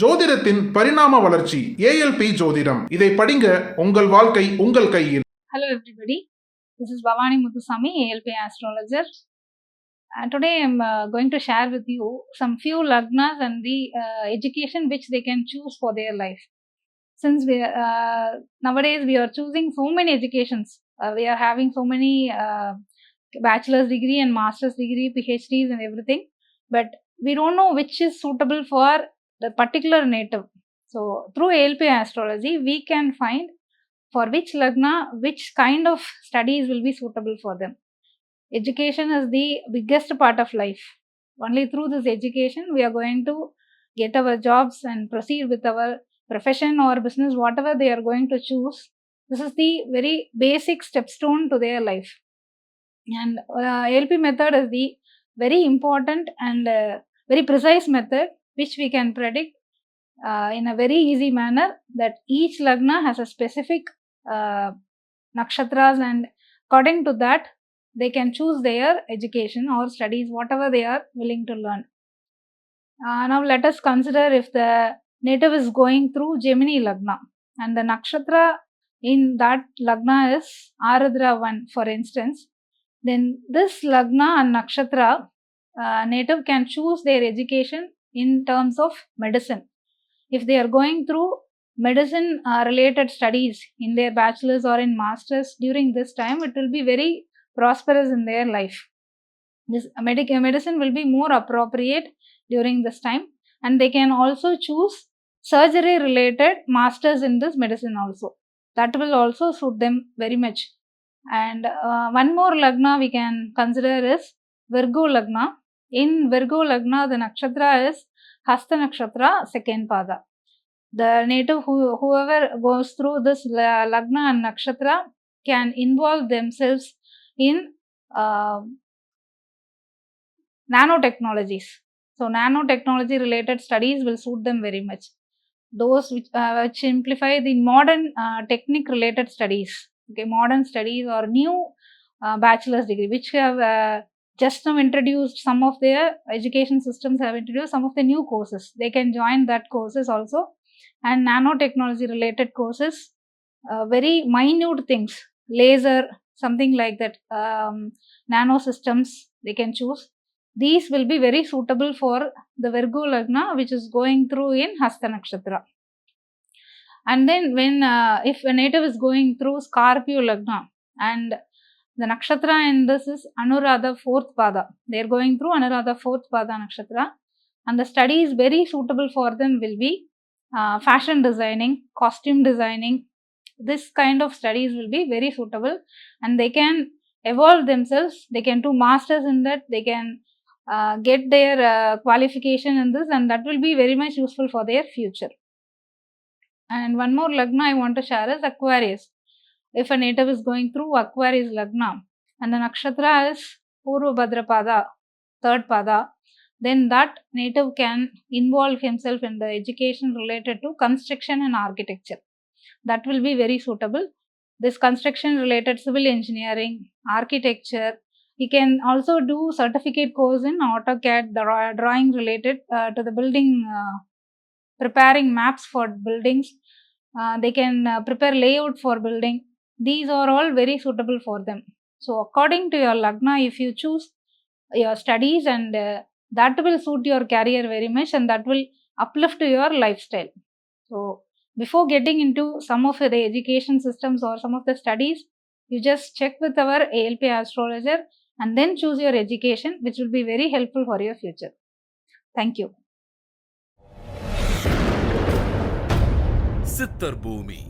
ஜோதிடத்தின் பரிணாம வளர்ச்சி ஏஎல்பி ஜோதிடம். இதை படிங்க, உங்கள் வாழ்க்கை உங்கள் கையில். Hello everybody, this is Bhavani Muthusamy, ALP astrologer. Today I am going to share with you some few lagnas and the education which they can choose for their life. Since nowadays we are choosing so many educations, we are having so many bachelor's degree and master's degree, PhDs and everything, but we don't know which is suitable for the particular native. So through ALP astrology we can find for which lagna which kind of studies will be suitable for them. Education is the biggest part of life. Only through this education we are going to get our jobs and proceed with our profession or business, whatever they are going to choose. This is the very basic stepstone to their life. And ALP method is the very important and very precise method which we can predict in a very easy manner that each lagna has a specific nakshatras, and according to that they can choose their education or studies, whatever they are willing to learn. Now let us consider if the native is going through Gemini lagna and the nakshatra in that lagna is Aradra 1 for instance, then this lagna and nakshatra native can choose their education in terms of medicine. If they are going through medicine related studies in their bachelor's or in master's, during this time it will be very prosperous in their life. This medicine will be more appropriate during this time, and they can also choose surgery related masters in this medicine also. That will also suit them very much. And one more lagna we can consider is Virgo lagna. In Virgo lagna the nakshatra is Hasta nakshatra, second pada. The native whoever goes through this lagna and nakshatra can involve themselves in nanotechnologies. So nanotechnology related studies will suit them very much. Those which simplify the modern technique related studies, okay, modern studies or new bachelor's degree which have just now introduced, some of their education systems have introduced some of the new courses. They can join that courses also. And nanotechnology related courses, very minute things, laser, something like that, nano systems they can choose. These will be very suitable for the Virgo lagna which is going through in Hasta nakshatra. And then when if a native is going through Scorpio lagna and the nakshatra in this is Anuradha 4th pada, they are going through Anuradha 4th pada nakshatra, and the studies very suitable for them will be fashion designing, costume designing. This kind of studies will be very suitable, and they can evolve themselves. They can do masters in that, they can get their qualification in this, and that will be very much useful for their future. And one more lagna I want to share is Aquarius. If a native is going through Aquarius lagna and the nakshatra is Purva Bhadrapada, 3rd pada, then that native can involve himself in the education related to construction and architecture. That will be very suitable. This construction related civil engineering, architecture. He can also do certificate course in AutoCAD, drawing related to the building, preparing maps for buildings. They can prepare layout for building. These are all very suitable for them. So according to your lagna, if you choose your studies, and that will suit your career very much, and that will uplift your lifestyle. So before getting into some of the education systems or some of the studies, you just check with our ALP astrologer and then choose your education, which will be very helpful for your future. Thank you. சித்தர் பூமி